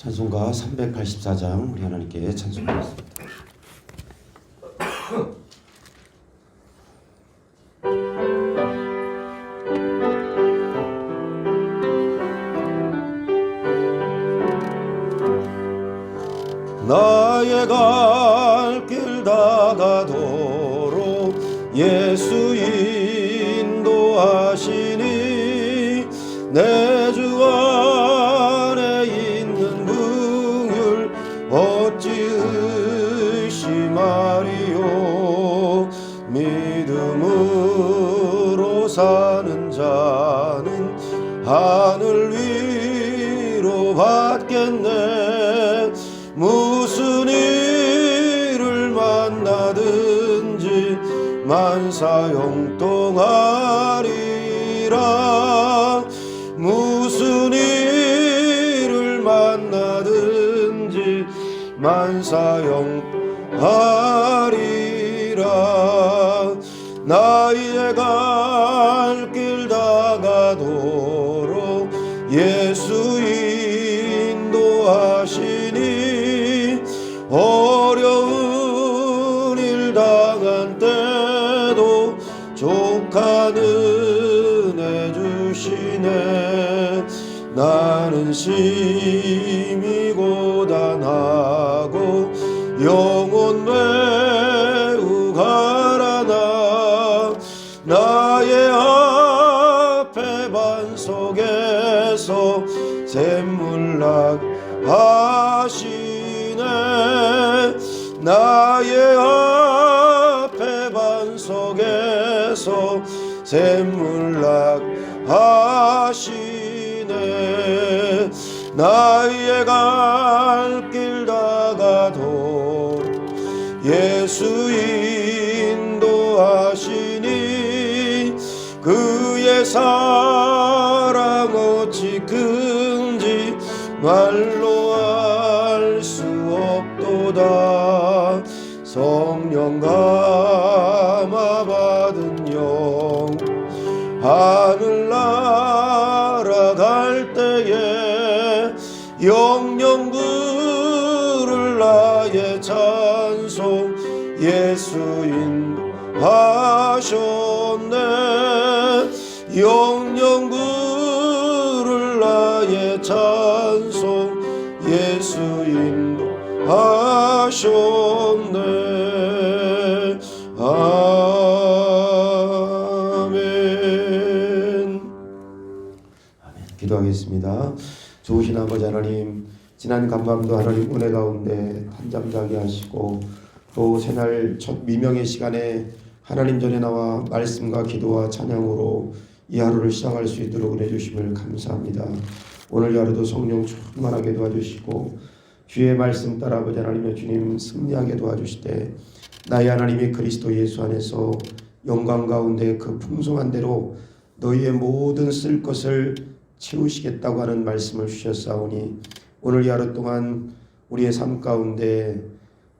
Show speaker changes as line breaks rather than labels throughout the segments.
찬송가 384장 우리 하나님께 찬송하겠습니다. 나의 갈 길 다가도록 예수 인도하시니 내 주 안에 있는 긍휼 어찌 의심하리요. 믿음으로 사는 자는 하늘 위로 받겠네. 무슨 일을 만나든지 만사형통하리라. 무슨 일을 만나든지 만사형통하리라. 나의 갈 길 다가도록 예수 인도하시니 어려운 일 당한 때도 족한 은혜 주시네. 나는 심히 고단하고 영혼 매우 가라나. 나의 앞에 반석에서 샘물나게 하시네. 나의 앞에 반석에서 샘물나게 하시네. 나의 갈 길 다가도 예수 인도하시니 그의 사랑 어찌 큰지 말로 알 수 없도다. 성령 감화 받은 영 하늘 날아갈 때에 영영 부를 나의 찬송 예수 인도하셨네. 영영 부를 나의 찬송 예수 인도하셨네. 아멘. 기도하겠습니다. 좋으신 아버지 하나님, 지난 간밤도 하나님 은혜 가운데 한잠 자게 하시고 또 새날 첫 미명의 시간에 하나님 전에 나와 말씀과 기도와 찬양으로 이 하루를 시작할 수 있도록 은혜 주심을 감사합니다. 오늘 하루도 성령 충만하게 도와주시고 주의 말씀 따라 아버지 하나님의 주님 승리하게 도와주시되 나의 하나님이 그리스도 예수 안에서 영광 가운데 그 풍성한 대로 너희의 모든 쓸 것을 채우시겠다고 하는 말씀을 주셨사오니 오늘 이 하루 동안 우리의 삶 가운데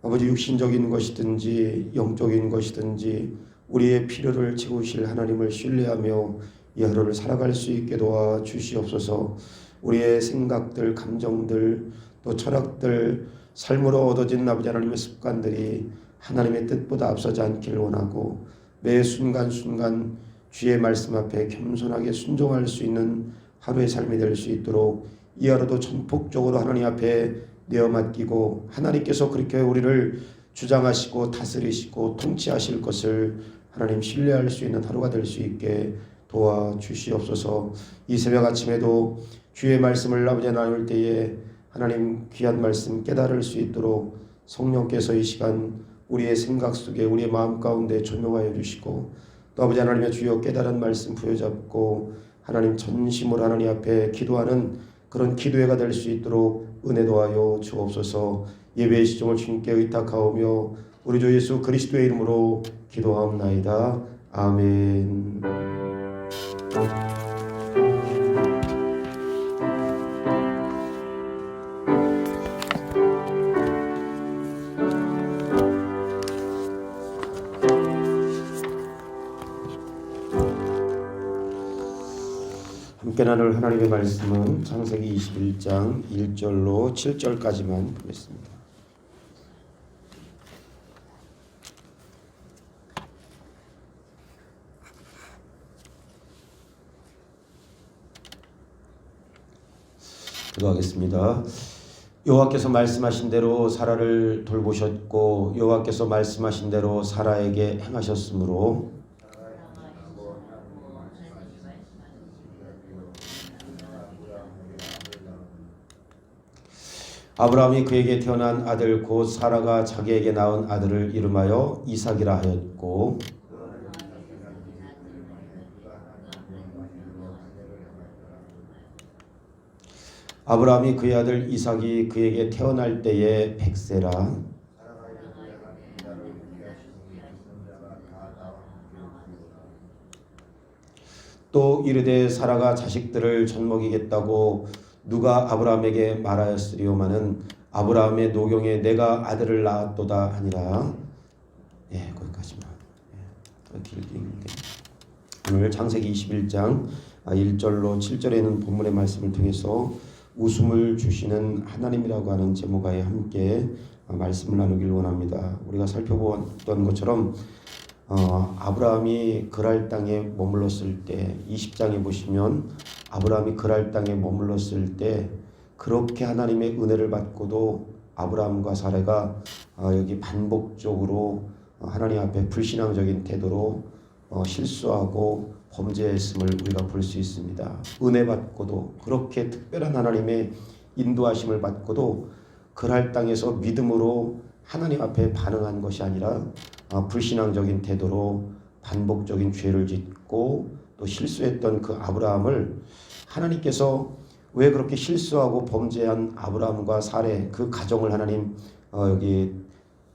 아버지 육신적인 것이든지 영적인 것이든지 우리의 필요를 채우실 하나님을 신뢰하며 이 하루를 살아갈 수 있게 도와주시옵소서. 우리의 생각들, 감정들, 또 철학들, 삶으로 얻어진 아버지 하나님의 습관들이 하나님의 뜻보다 앞서지 않기를 원하고 매 순간순간 주의 말씀 앞에 겸손하게 순종할 수 있는 하루의 삶이 될 수 있도록 이 하루도 전폭적으로 하나님 앞에 내어 맡기고 하나님께서 그렇게 우리를 주장하시고 다스리시고 통치하실 것을 하나님 신뢰할 수 있는 하루가 될 수 있게 도와주시옵소서. 이 새벽 아침에도 주의 말씀을 아버지 나눌 때에 하나님 귀한 말씀 깨달을 수 있도록 성령께서 이 시간 우리의 생각 속에 우리의 마음 가운데 조명하여 주시고 또 아버지 하나님의 주여 깨달은 말씀 부여잡고 하나님 전심으로 하나님 앞에 기도하는 그런 기도회가 될 수 있도록 은혜 도하여 주옵소서. 예배의 시종을 주님께 의탁하오며 우리 주 예수 그리스도의 이름으로 기도하옵나이다. 아멘. 함께 주께 나눌 하나님의 말씀은 창세기 21장 1절로 7절까지만 보겠습니다. 기도하겠습니다. 여호와께서 말씀하신 대로 사라를 돌보셨고 여호와께서 말씀하신 대로 사라에게 행하셨으므로 아브라함이 그에게 태어난 아들 곧 사라가 자기에게 낳은 아들을 이름하여 이삭이라 하였고 아브라함이 그의 아들 이삭이 그에게 태어날 때에 100세라 또 이르되 사라가 자식들을 젖먹이겠다고 누가 아브라함에게 말하였으리오마는 아브라함의 노경에 내가 아들을 낳았도다 하니라. 거기까지만. 길긴데 오늘 창세기 21장 1절로 7절에는 본문의 말씀을 통해서 웃음을 주시는 하나님이라고 하는 제목하에 함께 말씀을 나누길 원합니다. 우리가 살펴보았던 것처럼 아브라함이 그랄 땅에 머물렀을 때 20장에 보시면 아브라함이 그랄 땅에 머물렀을 때 그렇게 하나님의 은혜를 받고도 아브라함과 사라가 여기 반복적으로 하나님 앞에 불신앙적인 태도로 실수하고 범죄했음을 우리가 볼 수 있습니다. 은혜 받고도 그렇게 특별한 하나님의 인도하심을 받고도 그랄 땅에서 믿음으로 하나님 앞에 반응한 것이 아니라 불신앙적인 태도로 반복적인 죄를 짓고 또 실수했던 그 아브라함을 하나님께서 왜 그렇게 실수하고 범죄한 아브라함과 사레 그 가정을 하나님 여기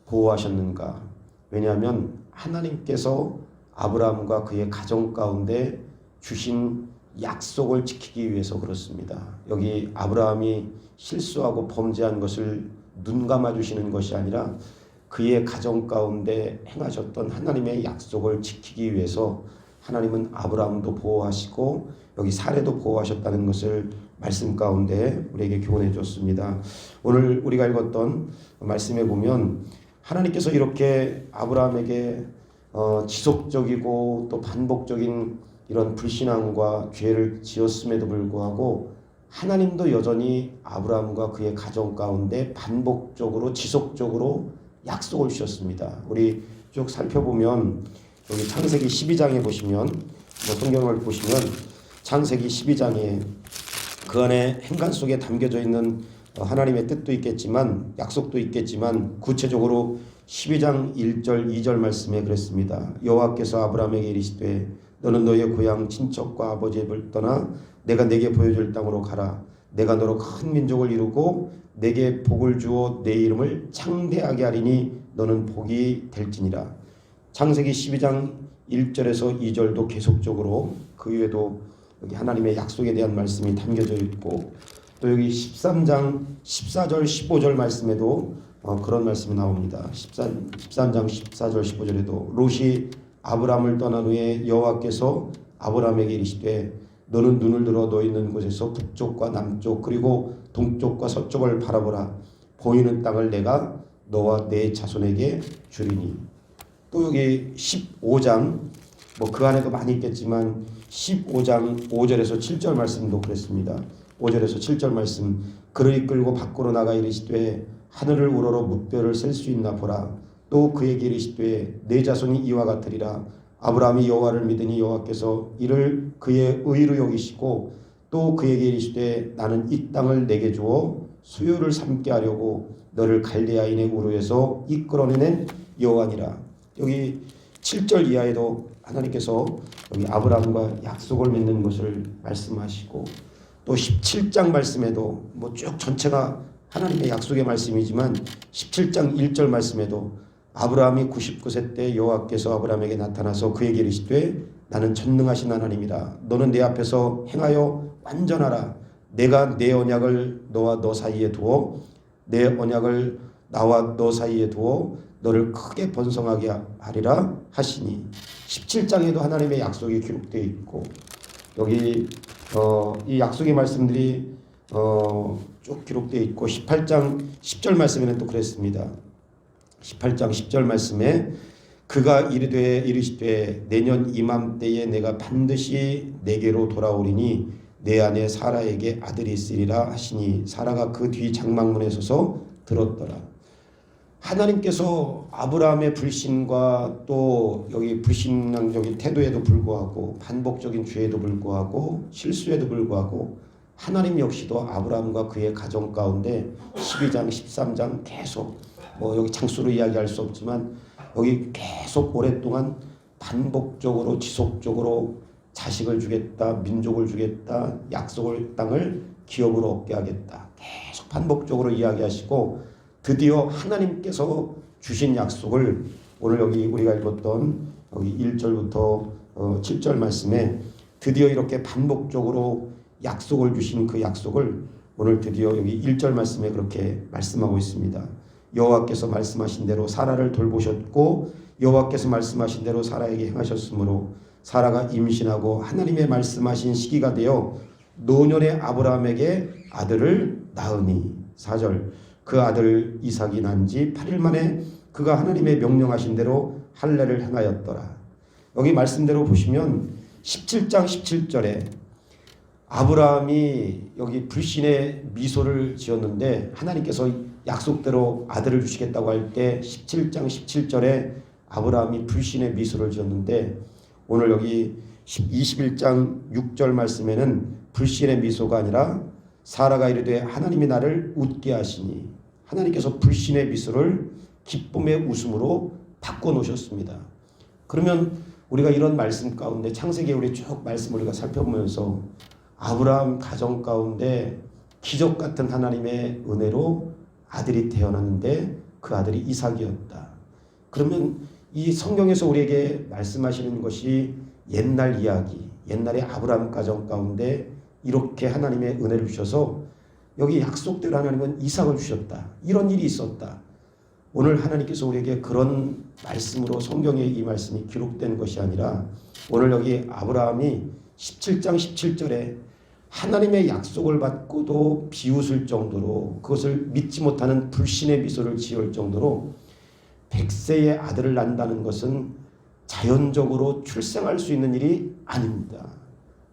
보호하셨는가? 왜냐하면 하나님께서 아브라함과 그의 가정 가운데 주신 약속을 지키기 위해서 그렇습니다. 여기 아브라함이 실수하고 범죄한 것을 눈 감아 주시는 것이 아니라 그의 가정 가운데 행하셨던 하나님의 약속을 지키기 위해서 하나님은 아브라함도 보호하시고 여기 사레도 보호하셨다는 것을 말씀 가운데 우리에게 교훈해 줬습니다. 오늘 우리가 읽었던 말씀에 보면 하나님께서 이렇게 아브라함에게 지속적이고 또 반복적인 이런 불신앙과 죄를 지었음에도 불구하고 하나님도 여전히 아브라함과 그의 가정 가운데 반복적으로 지속적으로 약속을 주셨습니다. 우리 쭉 살펴보면 여기 창세기 12장에 보시면 성경을 보시면 창세기 12장에 그 안에 행간 속에 담겨져 있는 하나님의 뜻도 있겠지만 약속도 있겠지만 구체적으로 12장 1절 2절 말씀에 그랬습니다. 여호와께서 아브라함에게 이르시되 너는 너의 고향 친척과 아버지의 집을 떠나 내가 네게 보여줄 땅으로 가라. 내가 너로 큰 민족을 이루고 내게 복을 주어 내 이름을 창대하게 하리니 너는 복이 될지니라. 창세기 12장 1절에서 2절도 계속적으로 그 위에도 여기 하나님의 약속에 대한 말씀이 담겨져 있고 또 여기 13장 14절 15절 말씀에도 그런 말씀이 나옵니다. 13장 14절 15절에도 롯이 아브라함을 떠난 후에 여호와께서 아브라함에게 이르시되 너는 눈을 들어 너 있는 곳에서 북쪽과 남쪽 그리고 동쪽과 서쪽을 바라보라. 보이는 땅을 내가 너와 내 자손에게 주리니. 또 여기 15장 그 안에도 많이 있겠지만 15장 5절에서 7절 말씀도 그랬습니다. 5절에서 7절 말씀 그를 이끌고 밖으로 나가 이르시되 하늘을 우러러 무뼈를 셀 수 있나 보라. 또 그에게 이르시되 내 자손이 이와 같으리라. 아브라함이 여호와를 믿으니 여호와께서 이를 그의 의로 여기시고 또 그에게 이르시되 나는 이 땅을 내게 주어 소유를 삼게 하려고 너를 갈대아인의 우르에서 이끌어내는 여호와니라. 여기 7절 이하에도 하나님께서 여기 아브라함과 약속을 맺는 것을 말씀하시고 또 17장 말씀에도 쭉 전체가 하나님의 약속의 말씀이지만 17장 1절 말씀에도 아브라함이 99세 때 여호와께서 아브라함에게 나타나서 그에게 이르시되 나는 전능하신 하나님이라. 너는 내 앞에서 행하여 완전하라. 내가 내 언약을 너와 너 사이에 두어 내 언약을 나와 너 사이에 두어 너를 크게 번성하게 하리라 하시니. 17장에도 하나님의 약속이 기록되어 있고 여기 이 약속의 말씀들이 쭉 기록되어 있고 18장 10절 말씀에는 또 그랬습니다. 18장 10절 말씀에 그가 이르시되 내년 이맘때에 내가 반드시 내게로 돌아오리니 내 안에 사라에게 아들이 있으리라 하시니 사라가 그 뒤 장막문에 서서 들었더라. 하나님께서 아브라함의 불신과 또 여기 불신앙적인 태도에도 불구하고 반복적인 죄에도 불구하고 실수에도 불구하고 하나님 역시도 아브라함과 그의 가정 가운데 12장 13장 계속 여기 장수로 이야기할 수 없지만 여기 계속 오랫동안 반복적으로 지속적으로 자식을 주겠다, 민족을 주겠다, 약속을 땅을 기업으로 얻게 하겠다. 계속 반복적으로 이야기하시고 드디어 하나님께서 주신 약속을 오늘 여기 우리가 읽었던 여기 1절부터 7절 말씀에 드디어 이렇게 반복적으로 약속을 주신 그 약속을 오늘 드디어 여기 1절 말씀에 그렇게 말씀하고 있습니다. 여호와께서 말씀하신 대로 사라를 돌보셨고 여호와께서 말씀하신 대로 사라에게 행하셨으므로 사라가 임신하고 하나님의 말씀하신 시기가 되어 노년의 아브라함에게 아들을 낳으니 4절 그 아들 이삭이 난 지 8일 만에 그가 하나님의 명령하신 대로 할례를 행하였더라. 여기 말씀대로 보시면 17장 17절에 아브라함이 여기 불신의 미소를 지었는데 하나님께서 약속대로 아들을 주시겠다고 할 때 17장 17절에 아브라함이 불신의 미소를 지었는데 오늘 여기 21장 6절 말씀에는 불신의 미소가 아니라 사라가 이르되 하나님이 나를 웃게 하시니 하나님께서 불신의 미소를 기쁨의 웃음으로 바꿔놓으셨습니다. 그러면 우리가 이런 말씀 가운데 창세기에 우리 쭉 말씀을 우리가 살펴보면서 아브라함 가정 가운데 기적 같은 하나님의 은혜로 아들이 태어났는데 그 아들이 이삭이었다. 그러면 이 성경에서 우리에게 말씀하시는 것이 옛날 이야기, 옛날의 아브라함 가정 가운데 이렇게 하나님의 은혜를 주셔서 여기 약속대로 하나님은 이삭을 주셨다. 이런 일이 있었다. 오늘 하나님께서 우리에게 그런 말씀으로 성경에 이 말씀이 기록된 것이 아니라 오늘 여기 아브라함이 17장 17절에 하나님의 약속을 받고도 비웃을 정도로 그것을 믿지 못하는 불신의 미소를 지을 정도로 100세의 아들을 낳는다는 것은 자연적으로 출생할 수 있는 일이 아닙니다.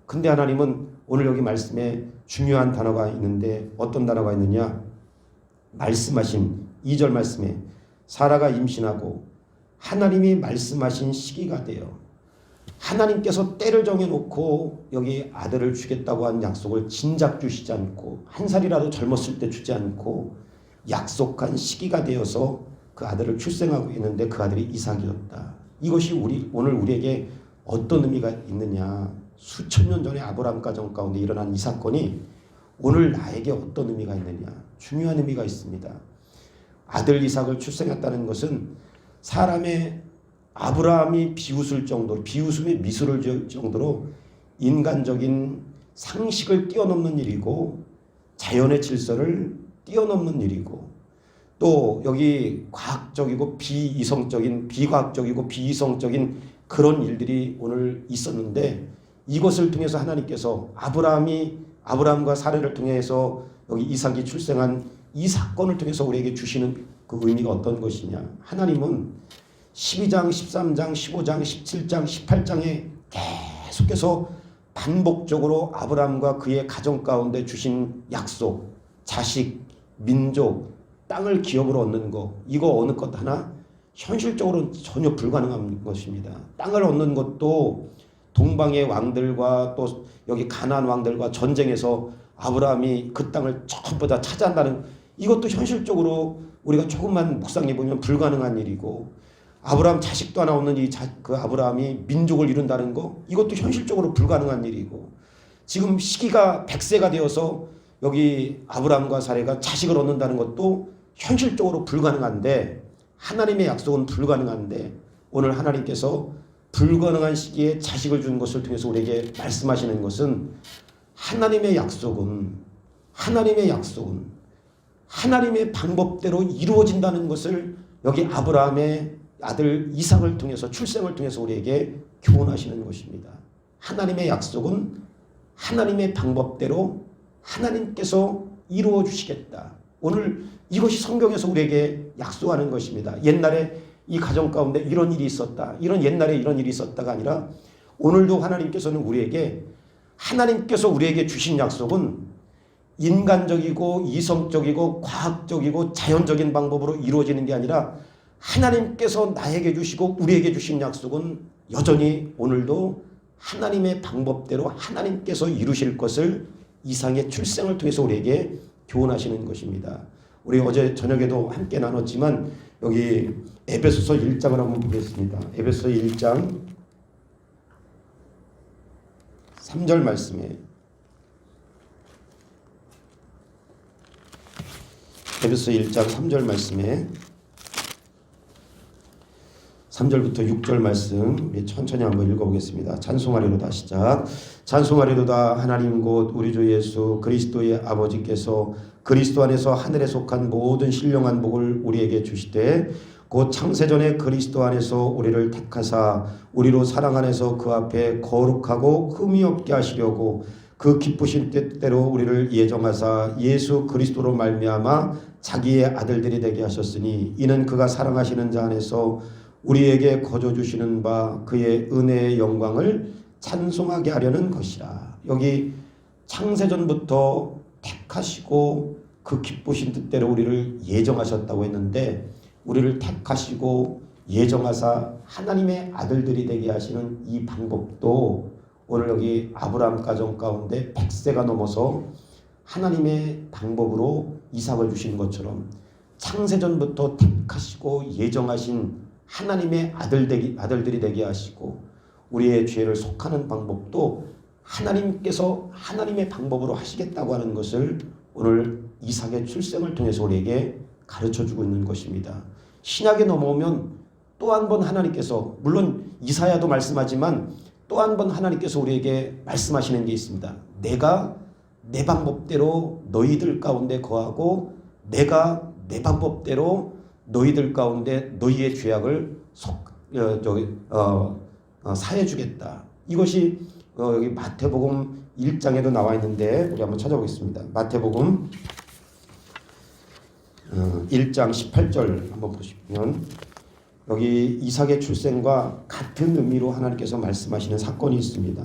근데 하나님은 오늘 여기 말씀에 중요한 단어가 있는데 어떤 단어가 있느냐? 말씀하신 2절 말씀에 사라가 임신하고 하나님이 말씀하신 시기가 되어 하나님께서 때를 정해놓고 여기 아들을 주겠다고 한 약속을 진작 주시지 않고 한 살이라도 젊었을 때 주지 않고 약속한 시기가 되어서 그 아들을 출생하고 있는데 그 아들이 이삭이었다. 이것이 오늘 우리에게 어떤 의미가 있느냐? 수천 년 전에 아브라함 가정 가운데 일어난 이 사건이 오늘 나에게 어떤 의미가 있느냐? 중요한 의미가 있습니다. 아들 이삭을 출생했다는 것은 사람의 아브라함이 비웃을 정도로 비웃음의 미소를 지을 정도로 인간적인 상식을 뛰어넘는 일이고 자연의 질서를 뛰어넘는 일이고 또 여기 과학적이고 비이성적인 비과학적이고 비이성적인 그런 일들이 오늘 있었는데 이것을 통해서 하나님께서 아브라함과 사례를 통해서 여기 이삭이 출생한 이 사건을 통해서 우리에게 주시는 그 의미가 어떤 것이냐? 하나님은 12장, 13장, 15장, 17장, 18장에 계속해서 반복적으로 아브라함과 그의 가정 가운데 주신 약속, 자식, 민족, 땅을 기업으로 얻는 것, 이거 어느 것 하나 현실적으로는 전혀 불가능한 것입니다. 땅을 얻는 것도 동방의 왕들과 또 여기 가나안 왕들과 전쟁에서 아브라함이 그 땅을 전부 다 차지한다는 이것도 현실적으로 우리가 조금만 묵상해 보면 불가능한 일이고 아브라함 자식도 하나 없는 그 아브라함이 민족을 이룬다는 거 이것도 현실적으로 불가능한 일이고 지금 시기가 100세가 되어서 여기 아브라함과 사레가 자식을 얻는다는 것도 현실적으로 불가능한데 하나님의 약속은 불가능한데 오늘 하나님께서 불가능한 시기에 자식을 주는 것을 통해서 우리에게 말씀하시는 것은 하나님의 약속은 하나님의 방법대로 이루어진다는 것을 여기 아브라함의 아들 이삭을 통해서 출생을 통해서 우리에게 교훈하시는 것입니다. 하나님의 약속은 하나님의 방법대로 하나님께서 이루어 주시겠다. 오늘 이것이 성경에서 우리에게 약속하는 것입니다. 옛날에 이 가정 가운데 이런 일이 있었다. 옛날에 이런 일이 있었다가 아니라 오늘도 하나님께서는 하나님께서 우리에게 주신 약속은 인간적이고 이성적이고 과학적이고 자연적인 방법으로 이루어지는 게 아니라 하나님께서 나에게 주시고 우리에게 주신 약속은 여전히 오늘도 하나님의 방법대로 하나님께서 이루실 것을 이상의 출생을 통해서 우리에게 교훈하시는 것입니다. 우리 어제 저녁에도 함께 나눴지만 여기 에베소서 1장을 한번 보겠습니다. 에베소서 1장 3절 말씀에 에베소 1장 3절 말씀에 3절부터 6절 말씀 천천히 한번 읽어보겠습니다. 찬송하리로다 시작. 찬송하리로다 하나님 곧 우리 주 예수 그리스도의 아버지께서 그리스도 안에서 하늘에 속한 모든 신령한 복을 우리에게 주시되 곧 창세전에 그리스도 안에서 우리를 택하사 우리로 사랑 안에서 그 앞에 거룩하고 흠이 없게 하시려고 그 기쁘신 뜻대로 우리를 예정하사 예수 그리스도로 말미암아 자기의 아들들이 되게 하셨으니 이는 그가 사랑하시는 자 안에서 우리에게 거저 주시는 바 그의 은혜의 영광을 찬송하게 하려는 것이라. 여기 창세전부터 택하시고 그 기쁘신 뜻대로 우리를 예정하셨다고 했는데 우리를 택하시고 예정하사 하나님의 아들들이 되게 하시는 이 방법도 오늘 여기 아브라함 가정 가운데 100세가 넘어서 하나님의 방법으로 이삭을 주신 것처럼 창세전부터 택하시고 예정하신 하나님의 아들들이 되게 하시고 우리의 죄를 속하는 방법도 하나님께서 하나님의 방법으로 하시겠다고 하는 것을 오늘 이삭의 출생을 통해서 우리에게 가르쳐주고 있는 것입니다. 신약에 넘어오면 또 한 번 하나님께서 물론 이사야도 말씀하지만 또 한 번 하나님께서 우리에게 말씀하시는 게 있습니다. 내가 내 방법대로 너희들 가운데 거하고 내가 내 방법대로 너희들 가운데 너희의 죄악을 사해 주겠다. 이것이 여기 마태복음 1장에도 나와 있는데 우리 한번 찾아보겠습니다. 마태복음 1장 18절 한번 보시면 여기 이삭의 출생과 같은 의미로 하나님께서 말씀하시는 사건이 있습니다.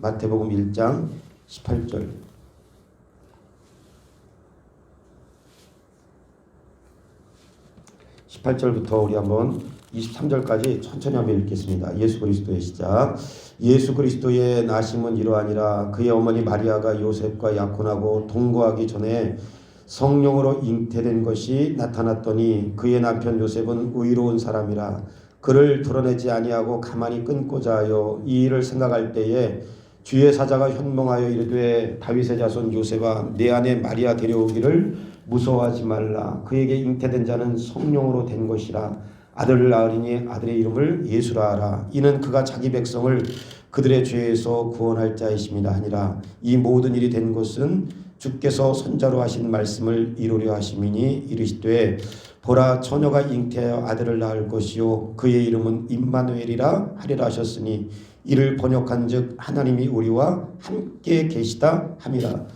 마태복음 1장 18절 18절부터 우리 한번 23절까지 천천히 한번 읽겠습니다. 예수 그리스도의 시작. 예수 그리스도의 나심은 이러하니라. 그의 어머니 마리아가 요셉과 약혼하고 동거하기 전에 성령으로 잉태된 것이 나타났더니 그의 남편 요셉은 의로운 사람이라 그를 드러내지 아니하고 가만히 끊고자 하여 이 일을 생각할 때에 주의 사자가 현몽하여 이르되 다윗의 자손 요셉아 내 아내 마리아 데려오기를 무서워하지 말라. 그에게 잉태된 자는 성령으로 된 것이라. 아들을 낳으리니 아들의 이름을 예수라 하라. 이는 그가 자기 백성을 그들의 죄에서 구원할 자이심이라 하니라. 이 모든 일이 된 것은 주께서 선자로 하신 말씀을 이루려 하심이니 이르시되 보라 처녀가 잉태하여 아들을 낳을 것이요 그의 이름은 임마누엘이라 하리라 하셨으니 이를 번역한즉 하나님이 우리와 함께 계시다 함이라.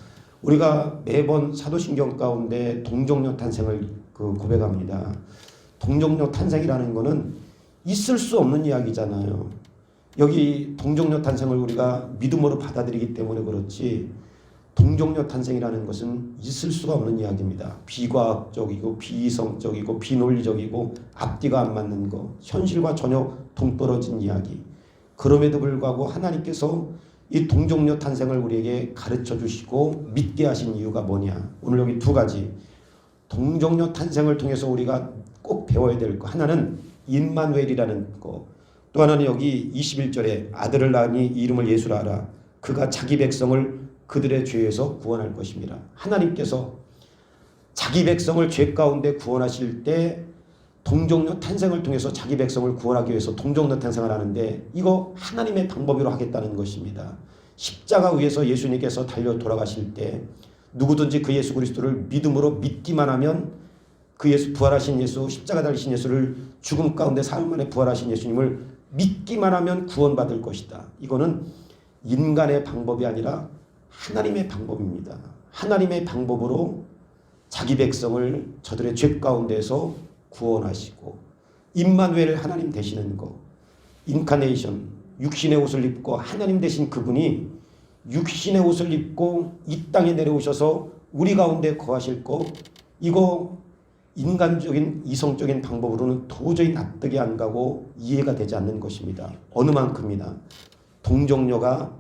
우리가 매번 사도신경 가운데 동정녀 탄생을 고백합니다. 동정녀 탄생이라는 것은 있을 수 없는 이야기잖아요. 여기 동정녀 탄생을 우리가 믿음으로 받아들이기 때문에 그렇지 동정녀 탄생이라는 것은 있을 수가 없는 이야기입니다. 비과학적이고 비이성적이고 비논리적이고 앞뒤가 안 맞는 것, 현실과 전혀 동떨어진 이야기. 그럼에도 불구하고 하나님께서 이 동정녀 탄생을 우리에게 가르쳐 주시고 믿게 하신 이유가 뭐냐. 오늘 여기 두 가지 동정녀 탄생을 통해서 우리가 꼭 배워야 될 거. 하나는 임마누엘이라는 거. 또 하나는 여기 21절에 아들을 낳으니 이름을 예수라 하라. 그가 자기 백성을 그들의 죄에서 구원할 것입니다. 하나님께서 자기 백성을 죄 가운데 구원하실 때 동정녀 탄생을 통해서 자기 백성을 구원하기 위해서 동정녀 탄생을 하는데 이거 하나님의 방법으로 하겠다는 것입니다. 십자가 위에서 예수님께서 달려 돌아가실 때 누구든지 그 예수 그리스도를 믿음으로 믿기만 하면 그 예수 부활하신 예수 십자가 달리신 예수를 죽음 가운데 사흘 만에 부활하신 예수님을 믿기만 하면 구원받을 것이다. 이거는 인간의 방법이 아니라 하나님의 방법입니다. 하나님의 방법으로 자기 백성을 저들의 죄 가운데서 구원하시고 임마누엘 하나님 되시는 것, 인카네이션, 육신의 옷을 입고 하나님 되신 그분이 육신의 옷을 입고 이 땅에 내려오셔서 우리 가운데 거하실 것, 이거 인간적인 이성적인 방법으로는 도저히 납득이 안 가고 이해가 되지 않는 것입니다. 어느 만큼이나 동정녀가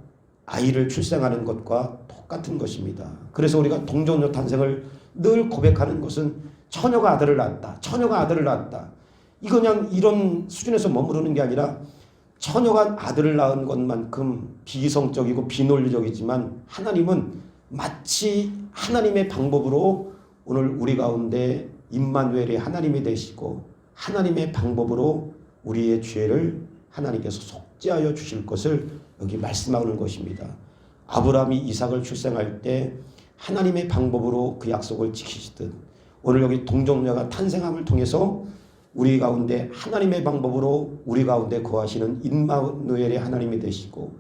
아이를 출생하는 것과 똑같은 것입니다. 그래서 우리가 동정녀 탄생을 늘 고백하는 것은 처녀가 아들을 낳았다. 처녀가 아들을 낳았다. 이거 그냥 이런 수준에서 머무르는 게 아니라 처녀가 아들을 낳은 것만큼 비이성적이고 비논리적이지만 하나님은 마치 하나님의 방법으로 오늘 우리 가운데 임마누엘의 하나님이 되시고 하나님의 방법으로 우리의 죄를 하나님께서 속죄하여 주실 것을 여기 말씀하는 것입니다. 아브라함이 이삭을 출생할 때 하나님의 방법으로 그 약속을 지키시듯 오늘 여기 동정녀가 탄생함을 통해서 우리 가운데 하나님의 방법으로 우리 가운데 거하시는 임마누엘의 하나님이 되시고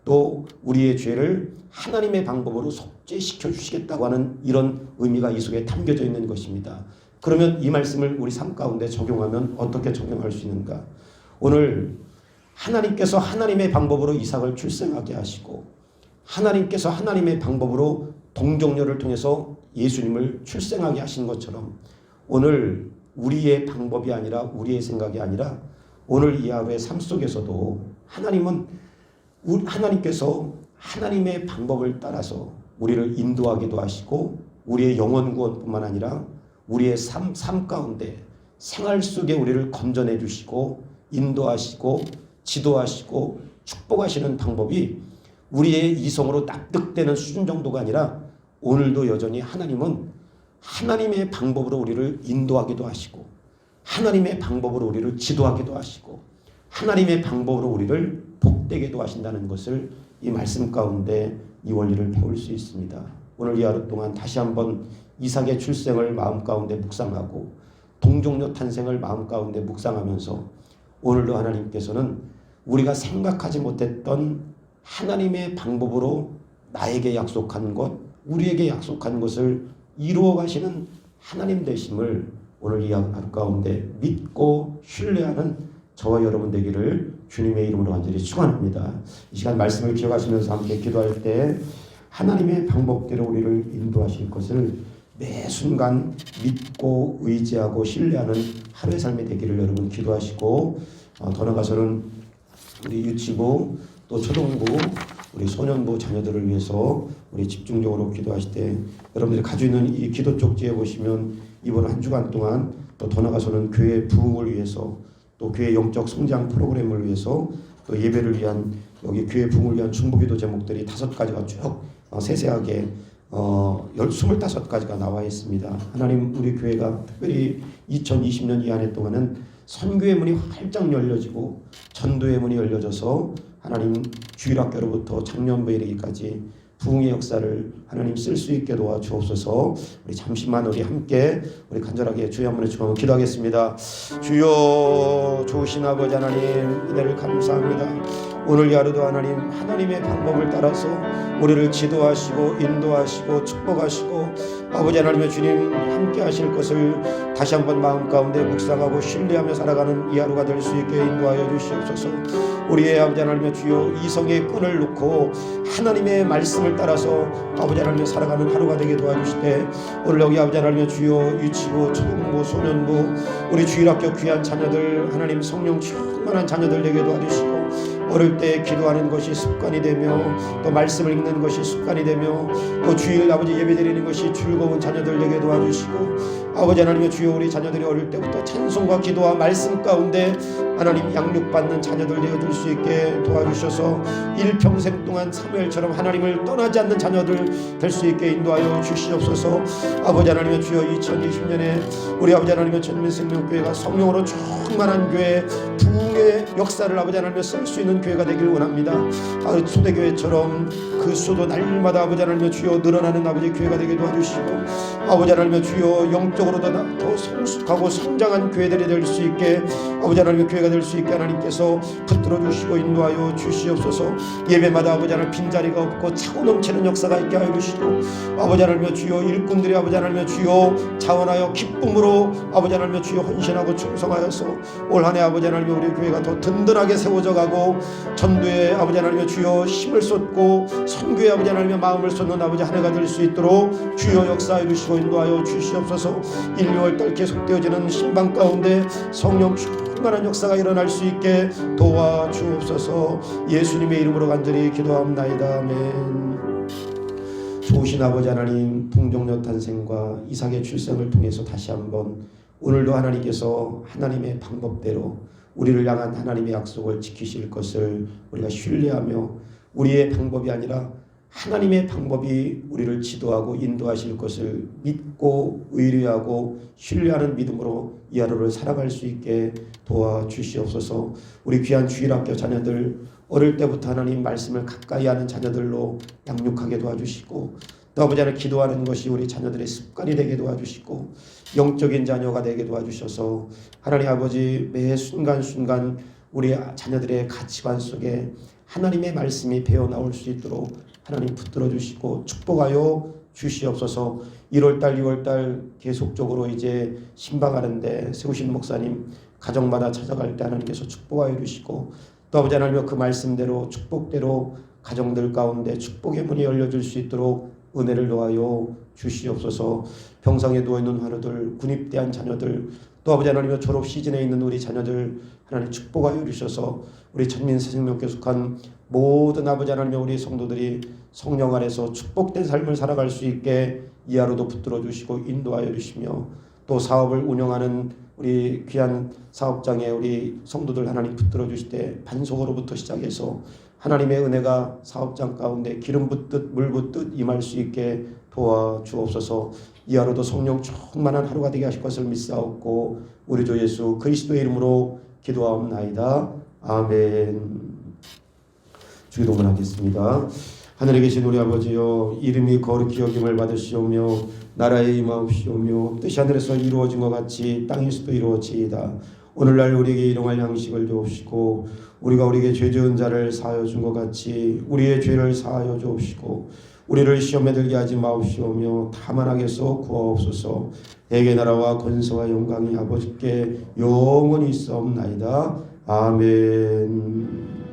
또 우리의 죄를 하나님의 방법으로 속죄시켜 주시겠다고 하는 이런 의미가 이 속에 담겨져 있는 것입니다. 그러면 이 말씀을 우리 삶 가운데 적용하면 어떻게 적용할 수 있는가? 오늘 하나님께서 하나님의 방법으로 이삭을 출생하게 하시고 하나님께서 하나님의 방법으로 동정녀를 통해서 예수님을 출생하게 하신 것처럼 오늘 우리의 방법이 아니라 우리의 생각이 아니라 오늘 이 하루의 삶 속에서도 하나님께서 하나님의 방법을 따라서 우리를 인도하기도 하시고 우리의 영혼 구원뿐만 아니라 우리의 삶 가운데 생활 속에 우리를 건져내 주시고 인도하시고 지도하시고 축복하시는 방법이 우리의 이성으로 납득되는 수준 정도가 아니라 오늘도 여전히 하나님은 하나님의 방법으로 우리를 인도하기도 하시고 하나님의 방법으로 우리를 지도하기도 하시고 하나님의 방법으로 우리를 복되게도 하신다는 것을 이 말씀 가운데 이 원리를 배울 수 있습니다. 오늘 이 하루 동안 다시 한번 이삭의 출생을 마음 가운데 묵상하고 동정녀 탄생을 마음 가운데 묵상하면서 오늘도 하나님께서는 우리가 생각하지 못했던 하나님의 방법으로 나에게 약속한 것, 우리에게 약속한 것을 이루어 가시는 하나님 되심을 오늘 이 하루 가운데 믿고 신뢰하는 저와 여러분 되기를 주님의 이름으로 간절히 축원합니다. 이 시간 말씀을 기억하시면서 함께 기도할 때 하나님의 방법대로 우리를 인도하실 것을 매 순간 믿고 의지하고 신뢰하는 하루의 삶이 되기를 여러분 기도하시고 더 나아가서는 우리 유치부 또 초등부 우리 소년부 자녀들을 위해서 우리 집중적으로 기도하실 때 여러분들이 가지고 있는 이 기도 쪽지에 보시면 이번 한 주간 동안 또 더 나아가서는 교회 부흥을 위해서 또 교회 영적 성장 프로그램을 위해서 또 예배를 위한 여기 교회 부흥을 위한 중보기도 제목들이 5가지가 쭉 세세하게 25가지가 나와 있습니다. 하나님 우리 교회가 특별히 2020년 이 한 해 동안은 선교의 문이 활짝 열려지고 전도의 문이 열려져서 하나님 주일학교로부터 작년부에 이르기까지 부흥의 역사를 하나님 쓸 수 있게 도와주옵소서. 우리 잠시만 우리 함께 우리 간절하게 주여 한번 주고 기도하겠습니다. 주여 좋으신 아버지 하나님 은혜를 감사합니다. 오늘 이 하루도 하나님의 방법을 따라서 우리를 지도하시고 인도하시고 축복하시고 아버지 하나님의 주님 함께 하실 것을 다시 한번 마음 가운데 묵상하고 신뢰하며 살아가는 이 하루가 될 수 있게 인도하여 주시옵소서. 우리의 아버지 하나님의 주여 이성의 끈을 놓고 하나님의 말씀을 따라서 아버지 하나님의 살아가는 하루가 되게 도와주시되 오늘 여기 아버지 하나님의 주여 유치부 초등부 소년부 우리 주일학교 귀한 자녀들 하나님 성령 충만한 자녀들 되게 도와주시고 어릴 때 기도하는 것이 습관이 되며 또 말씀을 읽는 것이 습관이 되며 또 주일 아버지 예배드리는 것이 즐거운 자녀들 되게 도와주시고 아버지 하나님의 주여 우리 자녀들이 어릴 때부터 찬송과 기도와 말씀 가운데 하나님 양육받는 자녀들 되어줄 수 있게 도와주셔서 일평생 동안 사무엘처럼 하나님을 떠나지 않는 자녀들 될 수 있게 인도하여 주시옵소서. 아버지 하나님의 주여 2020년에 우리 아버지 하나님의 전민생명교회가 성령으로 충만한 교회 부흥의 역사를 아버지 하나님의 쓸 수 있는 교회가 되길 원합니다. 초대교회처럼 그 수도 날마다 아버지 하나님의 주여 늘어나는 아버지 교회가 되게 도와주시고 아버지 하나님 주여 영적으로 더 성숙하고 성장한 교회들이 될 수 있게 아버지 하나님 교회가 될 수 있게 하나님께서 붙들어 주시고 인도하여 주시옵소서. 예배마다 아버지 하나님 빈자리가 없고 차고 넘치는 역사가 있게 하여 주시고 아버지 하나님 주여 일꾼들이 아버지 하나님 주여 자원하여 기쁨으로 아버지 하나님 주여 헌신하고 충성하여서 올 한 해 아버지 하나님 우리 교회가 더 든든하게 세워져 가고 전도에 아버지 하나님 주여 힘을 쏟고 선교에 아버지 하나님 마음을 쏟는 아버지 한 해가 될 수 있도록 주여 역사해 주시고 인도하여 주시옵소서. 1, 2월달 계속되어지는 신방 가운데 성령 충만한 역사가 일어날 수 있게 도와주옵소서. 예수님의 이름으로 간절히 기도합나이다. 아멘. 좋으신 아버지 하나님, 동정녀 탄생과 이삭의 출생을 통해서 다시 한번 오늘도 하나님께서 하나님의 방법대로 우리를 향한 하나님의 약속을 지키실 것을 우리가 신뢰하며 우리의 방법이 아니라 하나님의 방법이 우리를 지도하고 인도하실 것을 믿고 의뢰하고 신뢰하는 믿음으로 이 하루를 살아갈 수 있게 도와주시옵소서. 우리 귀한 주일학교 자녀들 어릴 때부터 하나님 말씀을 가까이 하는 자녀들로 양육하게 도와주시고 또 아버지 하나님 기도하는 것이 우리 자녀들의 습관이 되게 도와주시고 영적인 자녀가 되게 도와주셔서 하나님 아버지 매 순간순간 우리 자녀들의 가치관 속에 하나님의 말씀이 배어나올 수 있도록 하나님 붙들어 주시고 축복하여 주시옵소서. 1월달 2월달 계속적으로 이제 신방하는데 세우신 목사님 가정마다 찾아갈 때 하나님께서 축복하여 주시고 또 아버지 하나님 그 말씀대로 축복대로 가정들 가운데 축복의 문이 열려줄 수 있도록 은혜를 놓아여 주시옵소서. 병상에 누워있는 환우들, 군입대한 자녀들, 또 아버지 하나님의 졸업 시즌에 있는 우리 자녀들 하나님 축복하여 주셔서 우리 천민생명교회 속한 모든 아버지 하나님의 우리 성도들이 성령 안에서 축복된 삶을 살아갈 수 있게 이 하루도 붙들어 주시고 인도하여 주시며 또 사업을 운영하는 우리 귀한 사업장에 우리 성도들 하나님 붙들어 주실 때 반석으로부터 시작해서 하나님의 은혜가 사업장 가운데 기름 붓듯 물 붓듯 임할 수 있게 도와주옵소서. 이 하루도 성령 충만한 하루가 되게 하실 것을 믿사옵고 우리 주 예수 그리스도의 이름으로 기도하옵나이다. 아멘. 주기도문 하겠습니다. 하늘에 계신 우리 아버지여, 이름이 거룩히 여김을 받으시오며 나라의 임하옵시오며 뜻이 하늘에서 이루어진 것 같이 땅에서도 이루어지이다. 오늘날 우리에게 일용할 양식을 주옵시고 우리가 우리에게 죄 지은 자를 사하여 준 것 같이 우리의 죄를 사하여 주옵시고 우리를 시험에 들게 하지 마옵시오며 다만 악에서 구하옵소서. 대개 나라와 권세와 영광이 아버지께 영원히 있사옵나이다. 아멘.